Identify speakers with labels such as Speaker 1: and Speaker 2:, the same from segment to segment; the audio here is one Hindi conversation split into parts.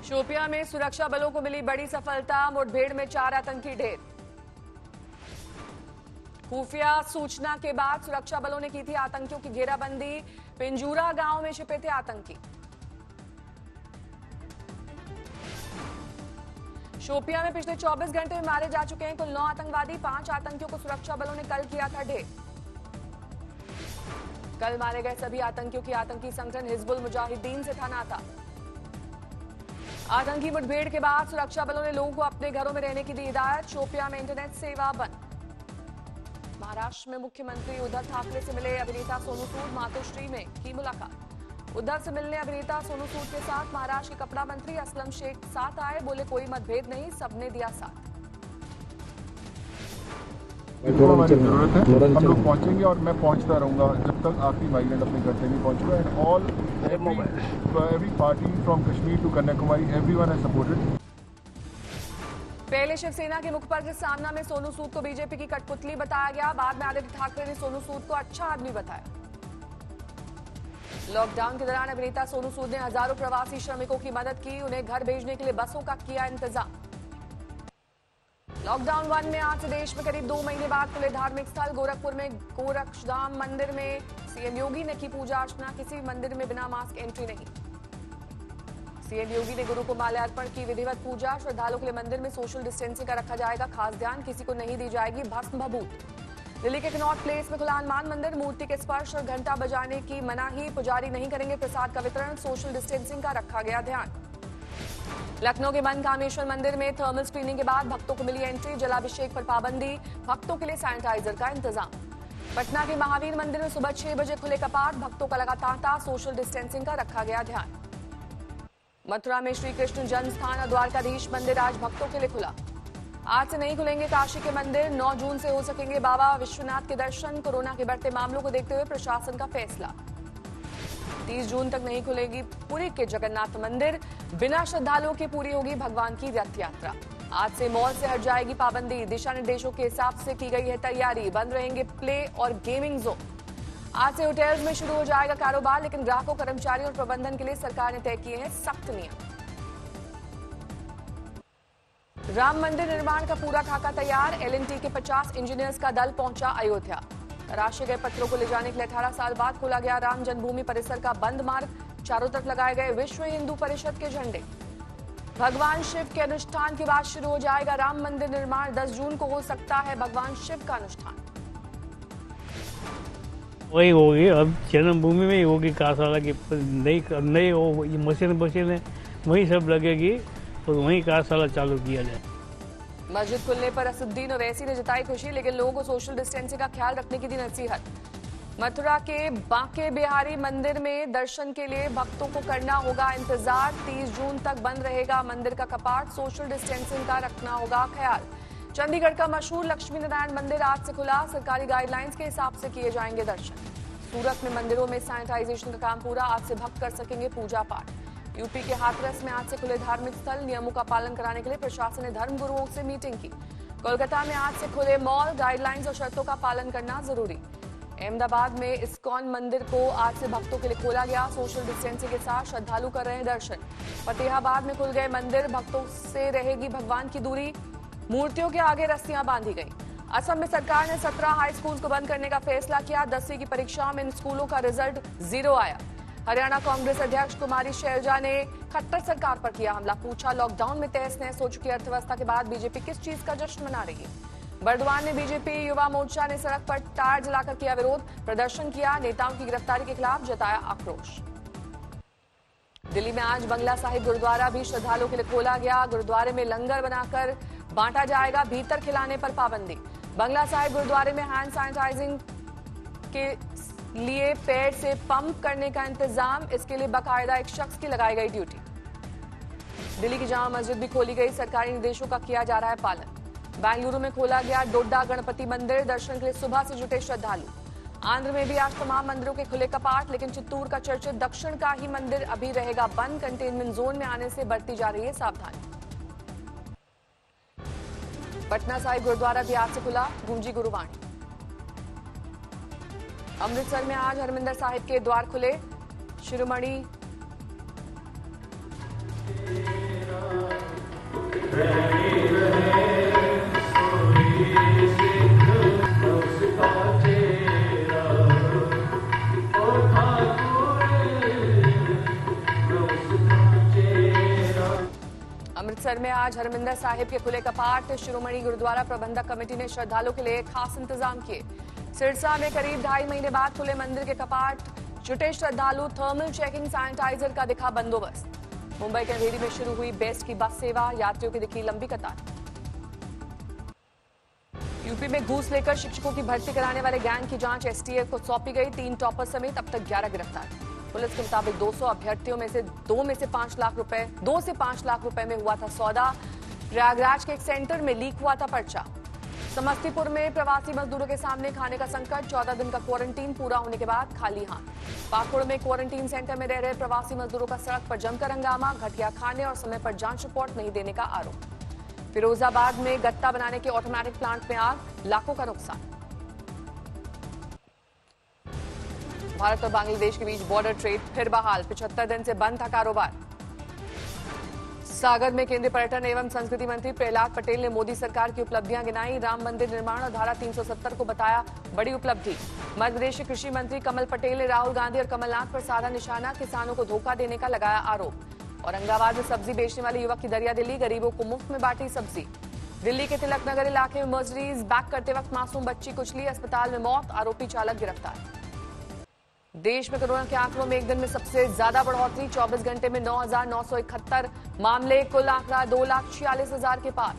Speaker 1: शोपियां में सुरक्षा बलों को मिली बड़ी सफलता, मुठभेड़ में 4 आतंकी ढेर। खुफिया सूचना के बाद सुरक्षा बलों ने की थी आतंकियों की घेराबंदी, पिंजूरा गांव में छिपे थे आतंकी। शोपियां में पिछले 24 घंटे में मारे जा चुके हैं कुल 9 आतंकवादी, 5 आतंकियों को सुरक्षा बलों ने कल किया था ढेर। कल मारे गए सभी आतंकियों की आतंकी संगठन हिजबुल मुजाहिदीन से था नाता। आतंकी मुठभेड़ के बाद सुरक्षा बलों ने लोगों को अपने घरों में रहने की दी हिदायत। शोपियां में इंटरनेट सेवा बंद। महाराष्ट्र में मुख्यमंत्री उद्धव ठाकरे से मिले अभिनेता सोनू सूद, मातोश्री में की मुलाकात। उद्धव से मिलने अभिनेता सोनू सूद के साथ महाराष्ट्र के कपड़ा मंत्री असलम शेख साथ आए, बोले कोई मतभेद नहीं, सबने दिया साथ।
Speaker 2: हमारी जरूरत है, हम लोग पहुंचेंगे और मैं पहुंचता रहूंगा जब तक आखिरी माइग्रेंट अपने घर से नहीं पहुंचूगा। And all every party from Kashmir to Kanyakumari, everyone has supported.
Speaker 1: पहले शिवसेना के मुखपत्र सामना में सोनू सूद को बीजेपी की कठपुतली बताया गया, बाद में आदित्य ठाकरे ने सोनू सूद को अच्छा आदमी बताया। लॉकडाउन के दौरान अभिनेता सोनू सूद ने हजारों प्रवासी श्रमिकों की मदद की, उन्हें घर भेजने के लिए बसों का किया इंतजाम। लॉकडाउन 1 में आज से देश में करीब 2 महीने बाद खुले धार्मिक स्थल। गोरखपुर में गोरक्षधाम मंदिर में सीएम योगी ने की पूजा अर्चना, किसी मंदिर में बिना मास्क एंट्री नहीं। सीएम योगी ने गुरु को माल्यार्पण की विधिवत पूजा। श्रद्धालुओं के लिए मंदिर में सोशल डिस्टेंसिंग का रखा जाएगा खास ध्यान, किसी को नहीं दी जाएगी भस्म भभूत। दिल्ली के कनॉट प्लेस में खुला हनुमान मंदिर, मूर्ति के स्पर्श और घंटा बजाने की मनाही, पुजारी नहीं करेंगे प्रसाद का वितरण, सोशल डिस्टेंसिंग का रखा गया ध्यान। लखनऊ के मनकामेश्वर मंदिर में थर्मल स्क्रीनिंग के बाद भक्तों को मिली एंट्री, जलाभिषेक पर पाबंदी, भक्तों के लिए सैनिटाइजर का इंतजाम। पटना के महावीर मंदिर में सुबह 6 बजे खुले कपाट, भक्तों का लगा तांता, सोशल डिस्टेंसिंग का रखा गया ध्यान। मथुरा में श्री कृष्ण जन्म स्थान और द्वारकाधीश मंदिर आज भक्तों के लिए खुला। आज से नहीं खुलेंगे काशी के मंदिर, 9 जून से हो सकेंगे बाबा विश्वनाथ के दर्शन। कोरोना के बढ़ते मामलों को देखते हुए प्रशासन का फैसला। 30 जून तक नहीं खुलेगी पुरी के जगन्नाथ मंदिर, बिना श्रद्धालुओं के पूरी होगी भगवान की रथ यात्रा। आज से मॉल से हट जाएगी पाबंदी, दिशा निर्देशों के हिसाब से की गई है तैयारी, बंद रहेंगे प्ले और गेमिंग जोन। आज से होटल्स में शुरू हो जाएगा कारोबार, लेकिन ग्राहकों, कर्मचारियों और प्रबंधन के लिए सरकार ने तय किए हैं सख्त नियम। राम मंदिर निर्माण का पूरा खाका तैयार, एल&टी के 50 इंजीनियर्स का दल पहुंचा अयोध्या। तराशे गए पत्थरों को ले जाने के लिए 18 साल बाद खोला गया राम जन्मभूमि परिसर का बंद मार्ग, चारों तरफ लगाए गए विश्व हिंदू परिषद के झंडे। भगवान शिव के अनुष्ठान के बाद शुरू हो जाएगा राम मंदिर निर्माण, 10 जून को हो सकता है भगवान शिव का अनुष्ठान।
Speaker 3: वही होगी, अब जन्मभूमि में ही होगी कार्यशाला की नई मशीन वहीं सब लगेगी और वहीं कार्यशाला चालू किया जाए।
Speaker 1: मस्जिद खुलने पर असुद्दीन ओवैसी ने जताई खुशी, लेकिन लोगों को सोशल डिस्टेंसिंग का ख्याल रखने की दी नसीहत। मथुरा के बांके बिहारी मंदिर में दर्शन के लिए भक्तों को करना होगा इंतजार, 30 जून तक बंद रहेगा मंदिर का कपाट, सोशल डिस्टेंसिंग का रखना होगा ख्याल। चंडीगढ़ का मशहूर लक्ष्मी नारायण मंदिर आज से खुला, सरकारी गाइडलाइंस के हिसाब से किए जाएंगे दर्शन। सूरत में मंदिरों में सैनिटाइजेशन का काम पूरा, आज से भक्त कर सकेंगे पूजा पाठ। यूपी के हाथरस में आज से खुले धार्मिक स्थल, नियमों का पालन कराने के लिए प्रशासन ने धर्म गुरुओं से मीटिंग की। कोलकाता में आज से खुले मॉल, गाइडलाइंस और शर्तों का पालन करना जरूरी। अहमदाबाद में इस्कॉन मंदिर को आज से भक्तों के लिए खोला गया, सोशल डिस्टेंसिंग के साथ श्रद्धालु कर रहे हैं दर्शन। फतेहाबाद में खुल गए मंदिर, भक्तों से रहेगी भगवान की दूरी, मूर्तियों के आगे रस्सियां बांधी गई। असम में सरकार ने 17 हाई स्कूल को बंद करने का फैसला किया, 10वीं की परीक्षाओं में इन स्कूलों का रिजल्ट 0 आया। हरियाणा कांग्रेस अध्यक्ष कुमारी शैलजा ने खट्टर सरकार पर किया हमला, पूछा लॉकडाउन में तहस नहस हो चुकी अर्थव्यवस्था के बाद बीजेपी किस चीज का जश्न मना रही है। बर्दवान में बीजेपी युवा मोर्चा ने सड़क पर टायर जलाकर किया विरोध, प्रदर्शन किया, नेताओं की गिरफ्तारी के खिलाफ जताया आक्रोश। दिल्ली में आज बंगला साहिब गुरुद्वारा भी श्रद्धालुओं के लिए खोला गया, गुरुद्वारे में लंगर बनाकर बांटा जाएगा, भीतर खिलाने पर पाबंदी। बंगला साहिब गुरुद्वारे में हैंड सैनिटाइजिंग के लिए पैर से पंप करने का इंतजाम, इसके लिए बाकायदा एक शख्स की लगाई गई ड्यूटी। दिल्ली की जामा मस्जिद भी खोली गई, सरकारी निर्देशों का किया जा रहा है पालन। बेंगलुरु में खोला गया डोडा गणपति मंदिर, दर्शन के लिए सुबह से जुटे श्रद्धालु। आंध्र में भी आज तमाम मंदिरों के खुले कपाट, लेकिन चित्तूर का चर्चित दक्षिण का ही मंदिर अभी रहेगा बंद, कंटेनमेंट जोन में आने से बरती जा रही है सावधानी। पटना साहिब गुरुद्वारा भी आज से खुला, गूंजी गुरुवाणी। अमृतसर में आज हरमिंदर साहिब के द्वार खुले, शिरोमणि अमृतसर में आज हरमिंदर साहिब के खुले कपाट। शिरोमणि गुरुद्वारा प्रबंधक कमेटी ने श्रद्धालुओं के लिए खास इंतजाम किए। सिरसा में करीब 2.5 महीने बाद खुले मंदिर के कपाट। जुटे श्रद्धालु, थर्मल चेकिंग, सैनिटाइजर का दिखा बंदोबस्त। मुंबई के अंधेरी में शुरू हुई बेस्ट की बस सेवा, यात्रियों की दिखी लंबी कतार। यूपी में घूस लेकर शिक्षकों की भर्ती कराने वाले गैंग की जांच एसटीएफ को सौंपी गई। 3 टॉपर समेत अब तक 11 गिरफ्तार। पुलिस के मुताबिक 200 अभ्यर्थियों में से 2 से 5 लाख रुपए में हुआ था सौदा। प्रयागराज के एक सेंटर में लीक हुआ था पर्चा। समस्तीपुर में प्रवासी मजदूरों के सामने खाने का संकट। 14 दिन का क्वारंटीन पूरा होने के बाद खाली हाथ। पाकुड़ में क्वारंटीन सेंटर में रह रहे प्रवासी मजदूरों का सड़क पर जमकर हंगामा। घटिया खाने और समय पर जांच रिपोर्ट नहीं देने का आरोप। फिरोजाबाद में गत्ता बनाने के ऑटोमेटिक प्लांट में आग, लाखों का नुकसान। भारत और बांग्लादेश के बीच बॉर्डर ट्रेड फिर बहाल। 75 दिन से बंद था कारोबार। सागर में केंद्रीय पर्यटन एवं संस्कृति मंत्री प्रहलाद पटेल ने मोदी सरकार की उपलब्धियां गिनाई। राम मंदिर निर्माण और धारा 370 को बताया बड़ी उपलब्धि। मध्य प्रदेश के कृषि मंत्री कमल पटेल ने राहुल गांधी और कमलनाथ पर साधा निशाना। किसानों को धोखा देने का लगाया आरोप। औरंगाबाद में सब्जी बेचने वाले युवक की दरिया दिली, गरीबों को मुफ्त में बांटी सब्जी। दिल्ली के तिलक नगर इलाके में मर्सिडीज बैक करते वक्त मासूम बच्ची कुचली, अस्पताल में मौत। आरोपी चालक गिरफ्तार। देश में कोरोना के आंकड़ों में एक दिन में सबसे ज्यादा बढ़ोतरी। 24 घंटे में 9,971 मामले, कुल आंकड़ा 2,46,000 के पार।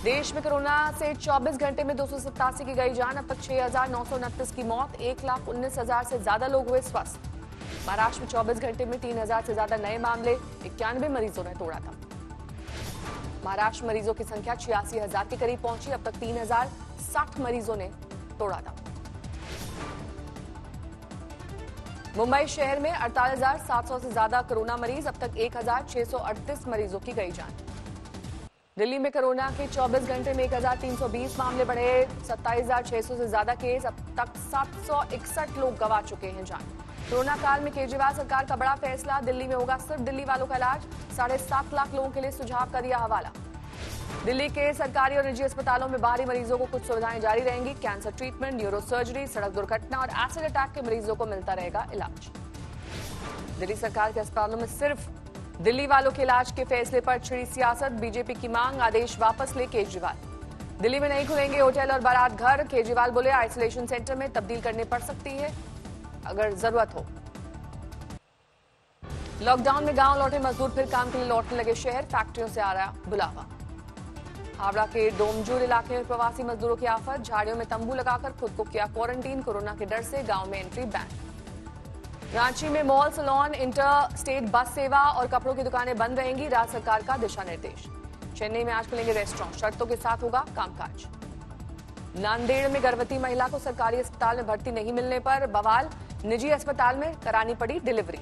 Speaker 1: देश में कोरोना से 24 घंटे में 287 की गई जान। अब तक 6,929 की मौत। 1,19,000 से ज्यादा लोग हुए स्वस्थ। महाराष्ट्र में 24 घंटे में 3,000 से ज्यादा नए मामले, 91 मरीजों ने तोड़ा था। महाराष्ट्र मरीजों की संख्या 86,000 के करीब पहुंची। अब तक 3,060 मरीजों ने तोड़ा था। मुंबई शहर में 48,700 से ज्यादा कोरोना मरीज। अब तक 1,638 मरीजों की गई जान। दिल्ली में कोरोना के 24 घंटे में 1,320 मामले बढ़े। 27,600 से ज्यादा केस। अब तक 761 लोग गंवा चुके हैं जान। कोरोना काल में केजरीवाल सरकार का बड़ा फैसला। दिल्ली में होगा सिर्फ दिल्ली वालों का इलाज। 7.5 लाख लोगों के लिए सुझाव का दिया हवाला। दिल्ली के सरकारी और निजी अस्पतालों में बाहरी मरीजों को कुछ सुविधाएं जारी रहेंगी। कैंसर ट्रीटमेंट, न्यूरो सर्जरी, सड़क दुर्घटना और एसिड अटैक के मरीजों को मिलता रहेगा इलाज। दिल्ली सरकार के अस्पतालों में सिर्फ दिल्ली वालों के इलाज के फैसले पर छिड़ी सियासत। बीजेपी की मांग, आदेश वापस ले केजरीवाल। दिल्ली में नहीं खुलेंगे होटल और बारात घर। केजरीवाल बोले आइसोलेशन सेंटर में तब्दील करनी पड़ सकती है अगर जरूरत हो। लॉकडाउन में गांव लौटे मजदूर फिर काम के लिए लौटने लगे शहर। फैक्ट्रियों से आ रहा बुलावा। हावड़ा के डोमजूर इलाके में प्रवासी मजदूरों की आफत। झाड़ियों में तंबू लगाकर खुद को किया क्वारंटीन। कोरोना के डर से गांव में एंट्री बैन। रांची में mall, salon, inter state bus सेवा और कपड़ों की दुकानें बंद रहेंगी। राज्य सरकार का दिशा निर्देश। चेन्नई में आज खुलेंगे रेस्टोरेंट, शर्तों के साथ होगा कामकाज। नांदेड़ में गर्भवती महिला को सरकारी अस्पताल में भर्ती नहीं मिलने पर बवाल। निजी अस्पताल में करानी पड़ी डिलीवरी।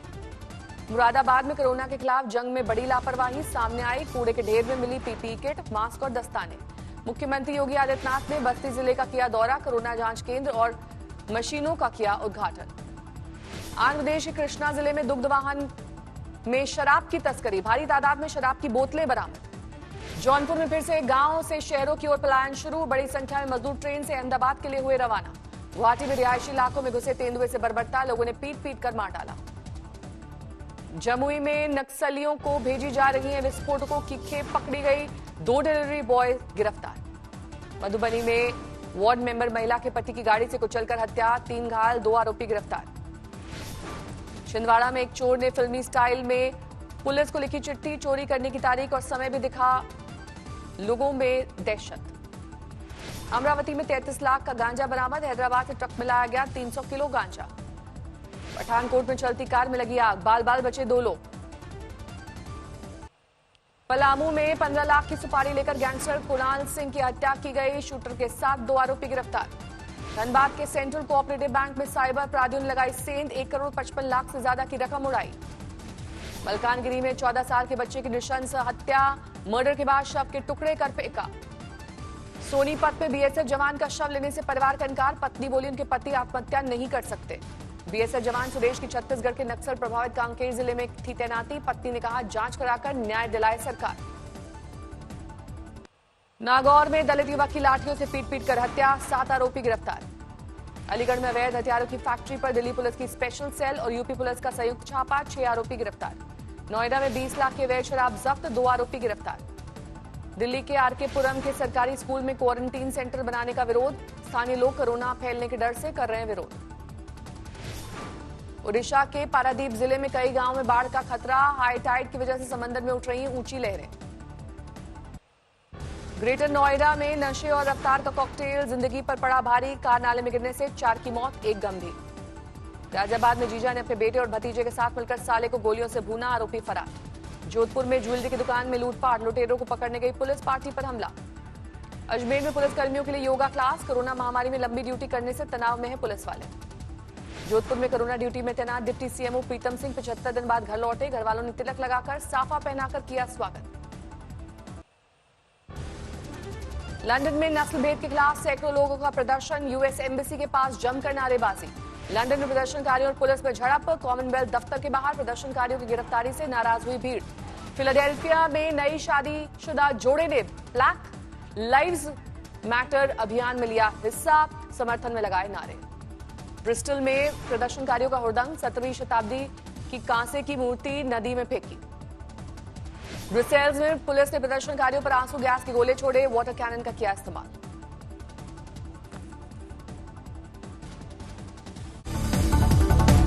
Speaker 1: मुरादाबाद में कोरोना के खिलाफ जंग में बड़ी लापरवाही सामने आई। कूड़े के ढेर में मिली पीपीई किट, मास्क और दस्ताने। मुख्यमंत्री योगी आदित्यनाथ ने बस्ती जिले का किया दौरा। कोरोना जांच केंद्र और मशीनों का किया उद्घाटन। आंध्र प्रदेश के कृष्णा जिले में दुग्ध वाहन में शराब की तस्करी। भारी तादाद में शराब की बोतलें बरामद। जौनपुर में फिर से गांव से शहरों की ओर पलायन शुरू। बड़ी संख्या में मजदूर ट्रेन से अहमदाबाद के लिए हुए रवाना। गुवाहाटी में रिहायशी इलाकों में घुसे तेंदुए से बर्बरता। लोगों ने पीट पीट कर मार डाला। जमुई में नक्सलियों को भेजी जा रही है विस्फोटकों की खेप पकड़ी गई। 2 डिलीवरी बॉय गिरफ्तार। मधुबनी में वार्ड मेंबर महिला के पति की गाड़ी से कुचलकर हत्या। 3 घायल, 2 आरोपी गिरफ्तार। छिंदवाड़ा में एक चोर ने फिल्मी स्टाइल में पुलिस को लिखी चिट्ठी। चोरी करने की तारीख और समय भी दिखा। लोगों में दहशत। अमरावती में 33 लाख का गांजा बरामद। हैदराबाद से ट्रक में लाया गया 300 किलो गांजा। पठानकोट में चलती कार में लगी आग। बाल बाल बचे 2 लोग। पलामू में 15 लाख की सुपारी लेकर गैंगस्टर कुणाल सिंह की हत्या की गई। शूटर के साथ 2 आरोपी गिरफ्तार। धनबाद के सेंट्रल कोऑपरेटिव बैंक में साइबर अपराधियों ने लगाई सेंध। 1 करोड़ 55 लाख से ज्यादा की रकम उड़ाई। मलकानगिरी में 14 साल के बच्चे की नृशंस हत्या। मर्डर के बाद शव के टुकड़े कर फेंका। सोनीपत में बीएसएफ जवान का शव लेने से परिवार का इनकार। पत्नी बोली उनके पति आत्महत्या नहीं कर सकते। बीएसएफ जवान सुरेश की छत्तीसगढ़ के नक्सल प्रभावित कांकेर जिले में थी तैनाती। पत्नी ने कहा जांच कराकर न्याय दिलाए सरकार। नागौर में दलित युवक की लाठियों से पीट पीट कर हत्या। 7 आरोपी गिरफ्तार। अलीगढ़ में अवैध हथियारों की फैक्ट्री पर दिल्ली पुलिस की स्पेशल सेल और यूपी पुलिस का संयुक्त छापा। 6 आरोपी गिरफ्तार। नोएडा में 20 लाख की अवैध शराब जब्त। 2 आरोपी गिरफ्तार। दिल्ली के आरके पुरम के सरकारी स्कूल में क्वारंटीन सेंटर बनाने का विरोध। स्थानीय लोग कोरोना फैलने के डर से कर रहे हैं विरोध। ओडिशा के पारादीप जिले में कई गांवों में बाढ़ का खतरा। हाई टाइड की वजह से समंदर में उठ रही हैं ऊंची लहरें। ग्रेटर नोएडा में नशे और रफ्तार का कॉकटेल जिंदगी पर पड़ा भारी। कार नाले में गिरने से 4 की मौत, 1 गंभीर। गाजियाबाद में जीजा ने अपने बेटे और भतीजे के साथ मिलकर साले को गोलियों से भूना, आरोपी फरार। जोधपुर में ज्वेलरी की दुकान में लूटपाट, लुटेरों को पकड़ने गई पुलिस, पार्टी पर हमला। अजमेर में पुलिस कर्मियों के लिए योगा क्लास। कोरोना महामारी में लंबी ड्यूटी करने से तनाव में है पुलिस वाले। जोधपुर में कोरोना ड्यूटी में तैनात डिप्टी सीएमओ प्रीतम सिंह 75 दिन बाद घर लौटे। घर वालों ने तिलक लगाकर साफा पहनाकर किया स्वागत। लंदन में नस्ल भेद के खिलाफ सैकड़ों लोगों का प्रदर्शन। यूएस एम्बेसी के पास जमकर नारेबाजी। लंदन में प्रदर्शनकारियों और पुलिस में झड़प। कॉमनवेल्थ दफ्तर के बाहर प्रदर्शनकारियों की गिरफ्तारी से नाराज हुई भीड़। फिलाडेल्फिया में नई शादीशुदा जोड़े ने ब्लैक लाइव्स मैटर अभियान में लिया हिस्सा। समर्थन में लगाए नारे। ब्रिस्टल में प्रदर्शनकारियों का हुड़दंग। 17वीं शताब्दी की कांसे की मूर्ति नदी में फेंकी। ब्रुसेल्स में पुलिस ने प्रदर्शनकारियों पर आंसू गैस के गोले छोड़े। वाटर कैनन का किया इस्तेमाल।